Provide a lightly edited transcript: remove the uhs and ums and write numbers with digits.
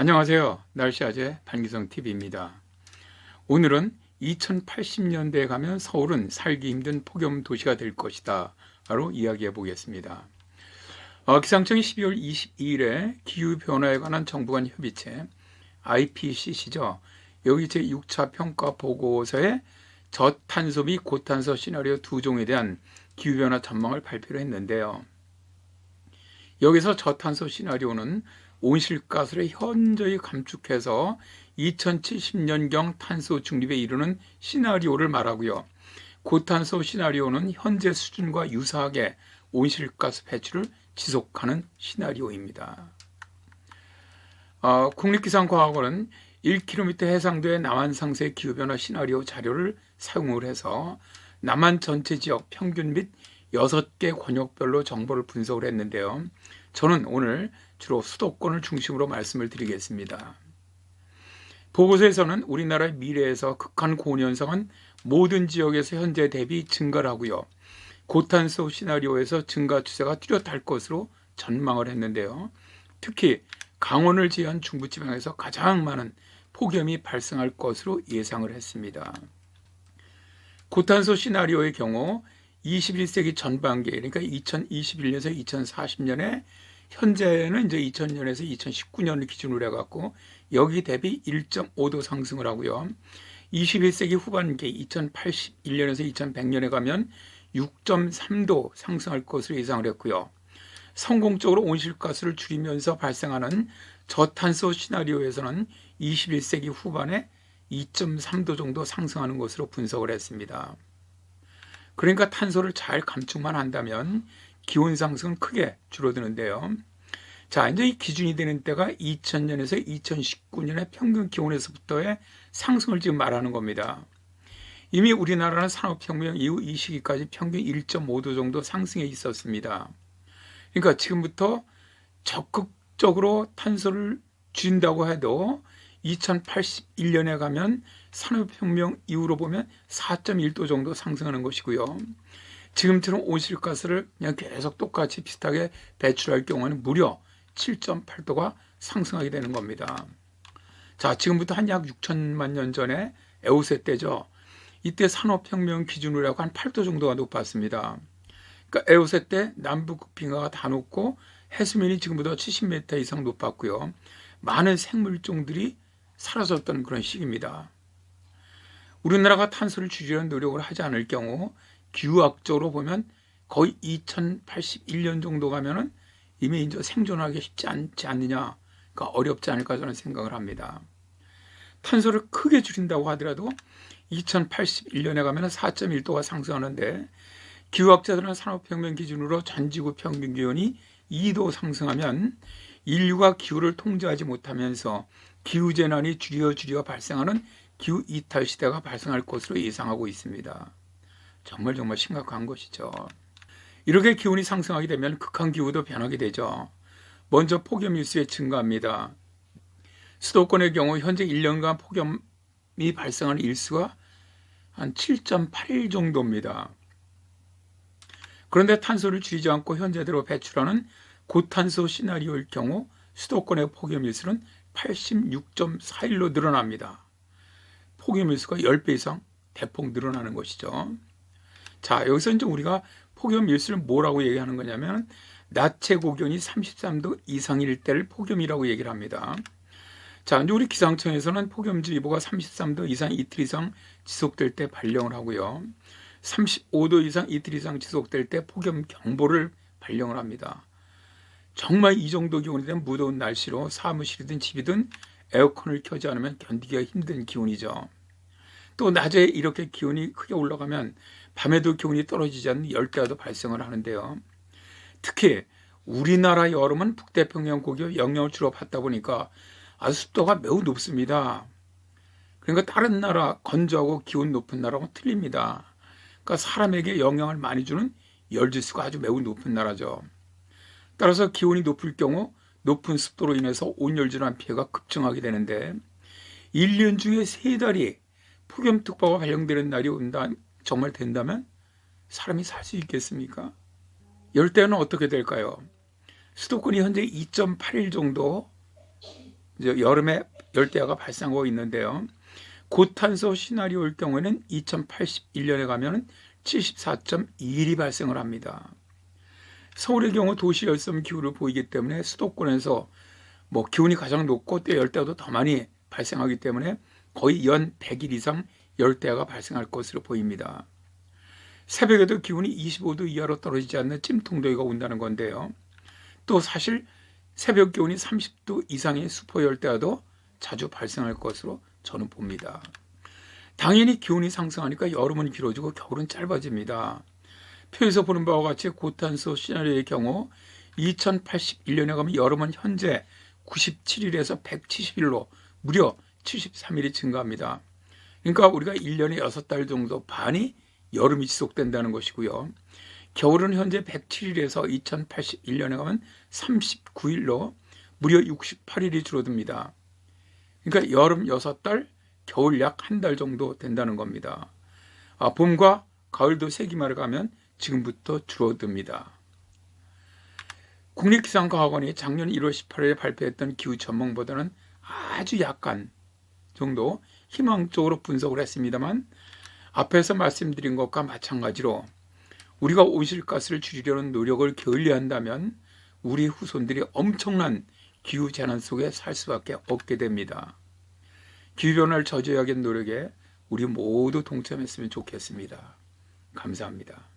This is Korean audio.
안녕하세요. 날씨아재 반기성 TV입니다. 오늘은 2080년대에 가면 서울은 살기 힘든 폭염 도시가 될 것이다 로 이야기해 보겠습니다. 기상청이 12월 22일에 기후변화에 관한 정부 간 협의체 IPCC죠. 여기 제6차 평가 보고서에 저탄소 및 고탄소 시나리오 두 종에 대한 기후변화 전망을 발표를 했는데요. 여기서 저탄소 시나리오는 온실가스를 현저히 감축해서 2070년경 탄소 중립에 이르는 시나리오를 말하고요. 고탄소 시나리오는 현재 수준과 유사하게 온실가스 배출을 지속하는 시나리오입니다. 국립기상과학원은 1km 해상도의 남한 상세 기후변화 시나리오 자료를 사용을 해서 남한 전체 지역 평균 및 6개 권역별로 정보를 분석을 했는데요. 저는 오늘 주로 수도권을 중심으로 말씀을 드리겠습니다. 보고서에서는 우리나라의 미래에서 극한 고온 현상은 모든 지역에서 현재 대비 증가를 하고요. 고탄소 시나리오에서 증가 추세가 뚜렷할 것으로 전망을 했는데요. 특히 강원을 제외한 중부지방에서 가장 많은 폭염이 발생할 것으로 예상을 했습니다. 고탄소 시나리오의 경우 21세기 전반기, 그러니까 2021년에서 2040년에 현재는 이제 2000년에서 2019년을 기준으로 해갖고 여기 대비 1.5도 상승을 하고요. 21세기 후반기 2081년에서 2100년에 가면 6.3도 상승할 것으로 예상을 했고요. 성공적으로 온실가스를 줄이면서 발생하는 저탄소 시나리오에서는 21세기 후반에 2.3도 정도 상승하는 것으로 분석을 했습니다. 그러니까 탄소를 잘 감축만 한다면 기온 상승은 크게 줄어드는데요. 자, 이제 이 기준이 되는 때가 2000년에서 2019년의 평균 기온에서부터의 상승을 지금 말하는 겁니다. 이미 우리나라는 산업혁명 이후 이 시기까지 평균 1.5도 정도 상승해 있었습니다. 그러니까 지금부터 적극적으로 탄소를 줄인다고 해도 2081년에 가면 산업혁명 이후로 보면 4.1도 정도 상승하는 것이고요. 지금처럼 온실가스를 그냥 계속 똑같이 비슷하게 배출할 경우에는 무려 7.8도가 상승하게 되는 겁니다. 자, 지금부터 한 약 6천만 년 전에 에오세 때죠. 이때 산업혁명 기준으로 하고 한 8도 정도가 높았습니다. 그러니까 에오세 때 남북 빙하가 다 높고 해수면이 지금보다 70m 이상 높았고요. 많은 생물종들이 사라졌던 그런 시기입니다. 우리나라가 탄소를 줄이려는 노력을 하지 않을 경우 기후학적으로 보면 거의 2081년 정도 가면은 이미 이제 생존하기 쉽지 않지 않느냐, 그러니까 어렵지 않을까 저는 생각을 합니다. 탄소를 크게 줄인다고 하더라도 2081년에 가면 4.1도가 상승하는데 기후학자들은 산업혁명 기준으로 전지구 평균 기온이 2도 상승하면 인류가 기후를 통제하지 못하면서 기후재난이 줄여 발생하는 기후 이탈 시대가 발생할 것으로 예상하고 있습니다. 정말 심각한 것이죠. 이렇게 기온이 상승하게 되면 극한 기후도 변하게 되죠. 먼저 폭염 일수의 증가합니다. 수도권의 경우 현재 1년간 폭염이 발생하는 일수가 한 7.8일 정도입니다. 그런데 탄소를 줄이지 않고 현재대로 배출하는 고탄소 시나리오일 경우 수도권의 폭염 일수는 86.4일로 늘어납니다. 폭염 일수가 10배 이상 대폭 늘어나는 것이죠. 자, 여기서 이제 우리가 폭염 일수를 뭐라고 얘기하는 거냐면 낮 최고 기온이 33도 이상일 때를 폭염이라고 얘기를 합니다. 자, 이제 우리 기상청에서는 폭염주의보가 33도 이상 이틀 이상 지속될 때 발령을 하고요. 35도 이상 이틀 이상 지속될 때 폭염 경보를 발령을 합니다. 정말 이 정도 기온이 되면 무더운 날씨로 사무실이든 집이든 에어컨을 켜지 않으면 견디기가 힘든 기온이죠. 또 낮에 이렇게 기온이 크게 올라가면 밤에도 기온이 떨어지지 않는 열대야도 발생을 하는데요. 특히 우리나라 여름은 북태평양 고기의 영향을 주로 받다 보니까 아주 습도가 매우 높습니다. 그러니까 다른 나라 건조하고 기온 높은 나라하고 틀립니다. 그러니까 사람에게 영향을 많이 주는 열지수가 아주 매우 높은 나라죠. 따라서 기온이 높을 경우 높은 습도로 인해서 온열질환 피해가 급증하게 되는데 1년 중에 3달이 폭염특보가 발령되는 날이 정말 된다면 사람이 살 수 있겠습니까? 열대야는 어떻게 될까요? 수도권이 현재 2.8일 정도 이제 여름에 열대야가 발생하고 있는데요. 고탄소 시나리오일 경우에는 2081년에 가면 74.2일이 발생을 합니다. 서울의 경우 도시 열섬 기후를 보이기 때문에 수도권에서 기온이 가장 높고 또 열대야도 더 많이 발생하기 때문에 거의 연 100일 이상 열대야가 발생할 것으로 보입니다. 새벽에도 기온이 25도 이하로 떨어지지 않는 찜통더위가 온다는 건데요. 또 사실 새벽 기온이 30도 이상의 수포 열대야도 자주 발생할 것으로 저는 봅니다. 당연히 기온이 상승하니까 여름은 길어지고 겨울은 짧아집니다. 표에서 보는 바와 같이 고탄소 시나리오의 경우 2081년에 가면 여름은 현재 97일에서 170일로 무려 73일이 증가합니다. 그러니까 우리가 1년에 6달 정도 반이 여름이 지속된다는 것이고요. 겨울은 현재 107일에서 2081년에 가면 39일로 무려 68일이 줄어듭니다. 그러니까 여름 6달, 겨울 약 한 달 정도 된다는 겁니다. 봄과 가을도 세기말에 가면 지금부터 줄어듭니다. 국립기상과학원이 작년 1월 18일에 발표했던 기후 전망보다는 아주 약간 정도 희망적으로 분석을 했습니다만 앞에서 말씀드린 것과 마찬가지로 우리가 온실가스를 줄이려는 노력을 게을리한다면 우리 후손들이 엄청난 기후재난 속에 살 수밖에 없게 됩니다. 기후변화를 저지하기 노력에 우리 모두 동참했으면 좋겠습니다. 감사합니다.